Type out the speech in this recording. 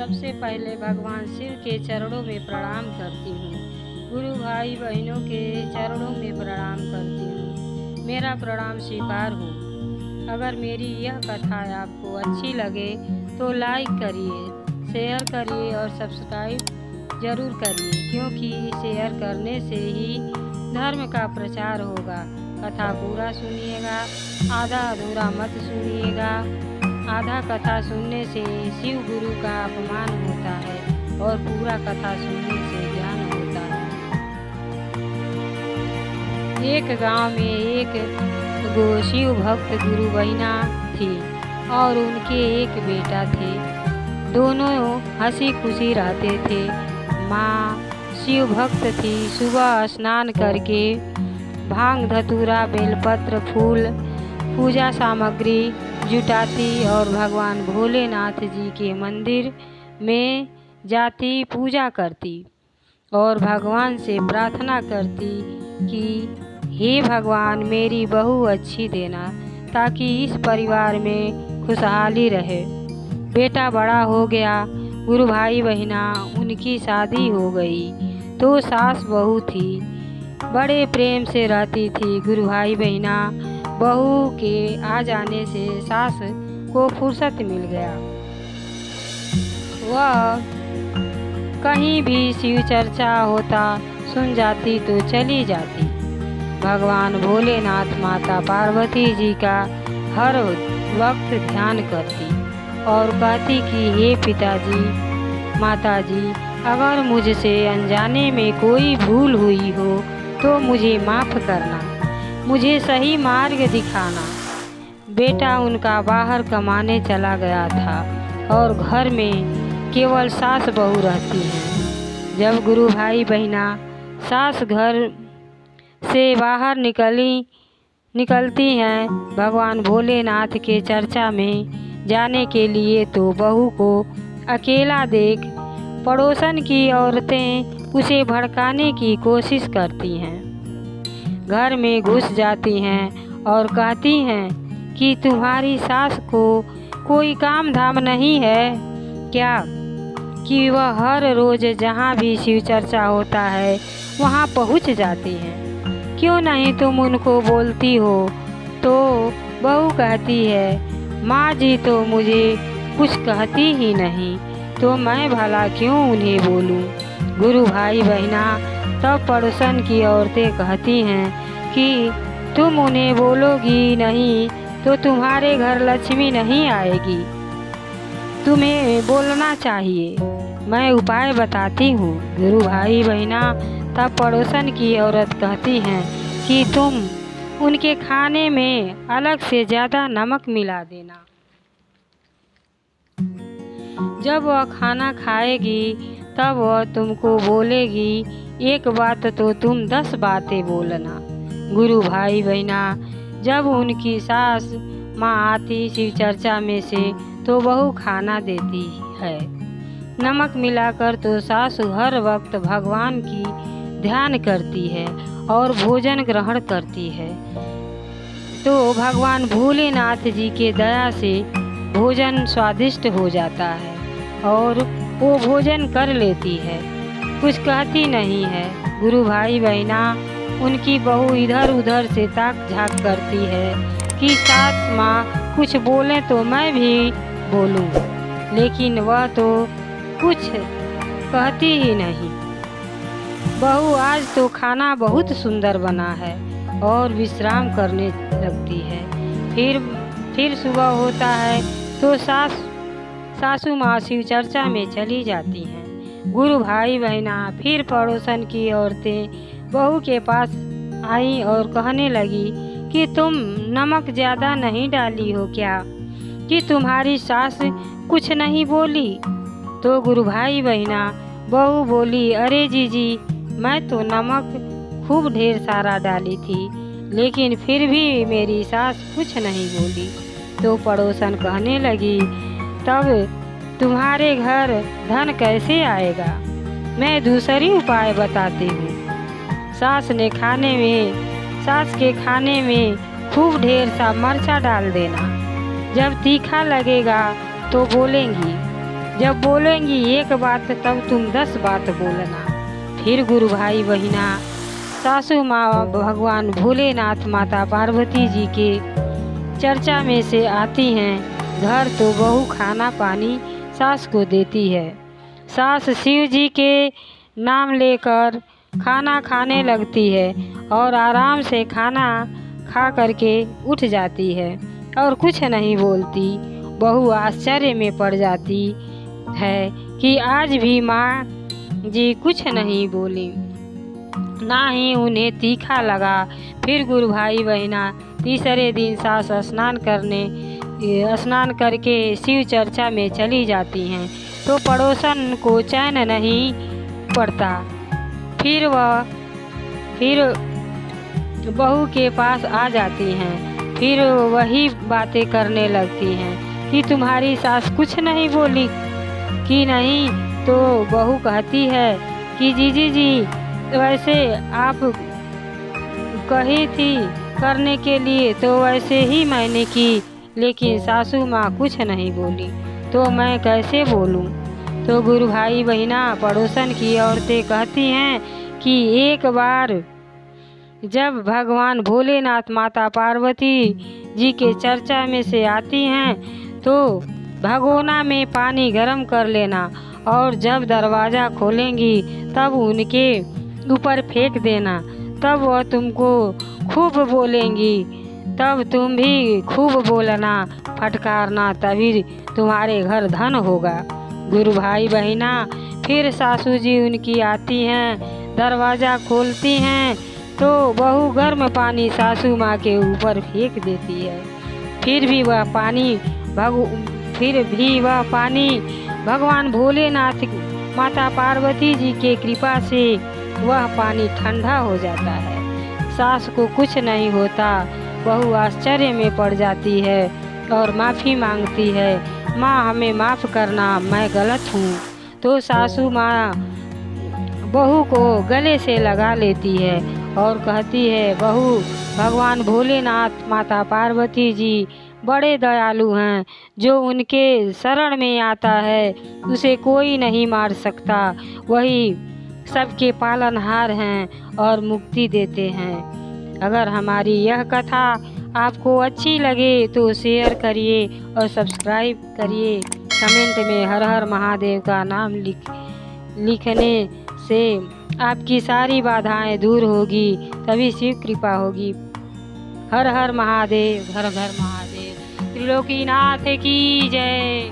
सबसे पहले भगवान शिव के चरणों में प्रणाम करती हूँ। गुरु भाई बहनों के चरणों में प्रणाम करती हूँ। मेरा प्रणाम स्वीकार हो। अगर मेरी यह कथा आपको अच्छी लगे तो लाइक करिए, शेयर करिए और सब्सक्राइब ज़रूर करिए, क्योंकि शेयर करने से ही धर्म का प्रचार होगा। कथा पूरा सुनिएगा, आधा अधूरा मत सुनिएगा। आधा कथा सुनने से शिव गुरु का अपमान होता है और पूरा कथा सुनने से ज्ञान होता है। एक गांव में एक शिव भक्त गुरु बहिना थी और उनके एक बेटा थे। दोनों हंसी खुशी रहते थे। माँ शिव भक्त थी। सुबह स्नान करके भांग धतूरा बेलपत्र फूल पूजा सामग्री जुटाती और भगवान भोलेनाथ जी के मंदिर में जाती, पूजा करती और भगवान से प्रार्थना करती कि हे भगवान, मेरी बहू अच्छी देना ताकि इस परिवार में खुशहाली रहे। बेटा बड़ा हो गया। गुरु भाई बहिना उनकी शादी हो गई तो सास बहू थी। बड़े प्रेम से रहती थी। गुरु भाई बहिना बहू के आ जाने से सास को फुर्सत मिल गया। वह कहीं भी शिव चर्चा होता सुन जाती तो चली जाती। भगवान भोलेनाथ माता पार्वती जी का हर वक्त ध्यान करती और कहती कि हे पिताजी, माताजी, अगर मुझसे अनजाने में कोई भूल हुई हो तो मुझे माफ़ करना, मुझे सही मार्ग दिखाना। बेटा उनका बाहर कमाने चला गया था और घर में केवल सास बहू रहती हैं। जब गुरु भाई बहिना सास घर से बाहर निकलती हैं भगवान भोलेनाथ के चर्चा में जाने के लिए, तो बहू को अकेला देख पड़ोसन की औरतें उसे भड़काने की कोशिश करती हैं। घर में घुस जाती हैं और कहती हैं कि तुम्हारी सास को कोई काम धाम नहीं है क्या, कि वह हर रोज़ जहाँ भी शिव चर्चा होता है वहाँ पहुँच जाती हैं। क्यों नहीं तुम उनको बोलती हो? तो बहू कहती है, माँ जी तो मुझे कुछ कहती ही नहीं, तो मैं भला क्यों उन्हें बोलूँ। गुरु भाई बहिना तब पड़ोसन की औरतें कहती हैं कि तुम उन्हें बोलोगी नहीं तो तुम्हारे घर लक्ष्मी नहीं आएगी, तुम्हें बोलना चाहिए, मैं उपाय बताती हूँ। गुरु भाई बहिना तब पड़ोसन की औरत कहती हैं कि तुम उनके खाने में अलग से ज़्यादा नमक मिला देना। जब वह खाना खाएगी तब वह तुमको बोलेगी एक बात तो तुम 10 बातें बोलना। गुरु भाई बहिना जब उनकी सास माँ आती शिव चर्चा में से तो बहू खाना देती है नमक मिलाकर, तो सासु हर वक्त भगवान की ध्यान करती है और भोजन ग्रहण करती है। तो भगवान भोलेनाथ जी के दया से भोजन स्वादिष्ट हो जाता है और वो भोजन कर लेती है, कुछ कहती नहीं है। गुरु भाई बहिना उनकी बहू इधर उधर से ताक झाँक करती है कि सास माँ कुछ बोलें तो मैं भी बोलूँ, लेकिन वह तो कुछ कहती ही नहीं। बहू आज तो खाना बहुत सुंदर बना है और विश्राम करने लगती है। फिर सुबह होता है तो सासू माँ शिव चर्चा में चली जाती हैं। गुरु भाई बहिना फिर पड़ोसन की औरतें बहू के पास आई और कहने लगी कि तुम नमक ज़्यादा नहीं डाली हो क्या, कि तुम्हारी सास कुछ नहीं बोली। तो गुरु भाई बहिना बहू बोली, अरे जीजी, मैं तो नमक खूब ढेर सारा डाली थी, लेकिन फिर भी मेरी सास कुछ नहीं बोली। तो पड़ोसन कहने लगी, तब तुम्हारे घर धन कैसे आएगा, मैं दूसरी उपाय बताती हूँ। सास के खाने में खूब ढेर सा मर्चा डाल देना, जब तीखा लगेगा तो बोलेंगी, जब बोलेंगी एक बात तब तुम 10 बात बोलना। फिर गुरु भाई बहिना सासू माँ भगवान भोलेनाथ माता पार्वती जी के चर्चा में से आती हैं। घर तो बहू खाना पानी सास को देती है। सास शिव जी के नाम लेकर खाना खाने लगती है और आराम से खाना खा करके उठ जाती है और कुछ नहीं बोलती। बहू आश्चर्य में पड़ जाती है कि आज भी माँ जी कुछ नहीं बोली, ना ही उन्हें तीखा लगा। फिर गुरु भाई बहिना तीसरे दिन सास स्नान करके शिव चर्चा में चली जाती हैं तो पड़ोसन को चैन नहीं पड़ता। फिर बहू के पास आ जाती हैं। फिर वही बातें करने लगती हैं कि तुम्हारी सास कुछ नहीं बोली कि नहीं। तो बहू कहती है कि जीजी जी वैसे आप कही थी करने के लिए तो वैसे ही मैंने की, लेकिन सासू माँ कुछ नहीं बोली तो मैं कैसे बोलूँ। तो गुरु भाई बहिना पड़ोसन की औरतें कहती हैं कि एक बार जब भगवान भोलेनाथ माता पार्वती जी के चर्चा में से आती हैं तो भगोना में पानी गर्म कर लेना और जब दरवाज़ा खोलेंगी तब उनके ऊपर फेंक देना। तब वह तुमको खूब बोलेंगी, तब तुम भी खूब बोलना, फटकारना, तभी तुम्हारे घर धन होगा। गुरु भाई बहिना फिर सासू जी उनकी आती हैं, दरवाज़ा खोलती हैं तो बहू गर्म पानी सासू माँ के ऊपर फेंक देती है। फिर भी वह पानी भगवान भोलेनाथ माता पार्वती जी के कृपा से वह पानी ठंडा हो जाता है। सास को कुछ नहीं होता। बहू आश्चर्य में पड़ जाती है और माफ़ी मांगती है, माँ हमें माफ़ करना, मैं गलत हूँ। तो सासू माँ बहू को गले से लगा लेती है और कहती है, बहू भगवान भोलेनाथ माता पार्वती जी बड़े दयालु हैं। जो उनके शरण में आता है उसे कोई नहीं मार सकता। वही सबके पालनहार हैं और मुक्ति देते हैं। अगर हमारी यह कथा आपको अच्छी लगे तो शेयर करिए और सब्सक्राइब करिए। कमेंट में हर हर महादेव का नाम लिखने से आपकी सारी बाधाएं दूर होगी, तभी शिव कृपा होगी। हर हर महादेव, घर घर महादेव। त्रिलोकीनाथ की जय।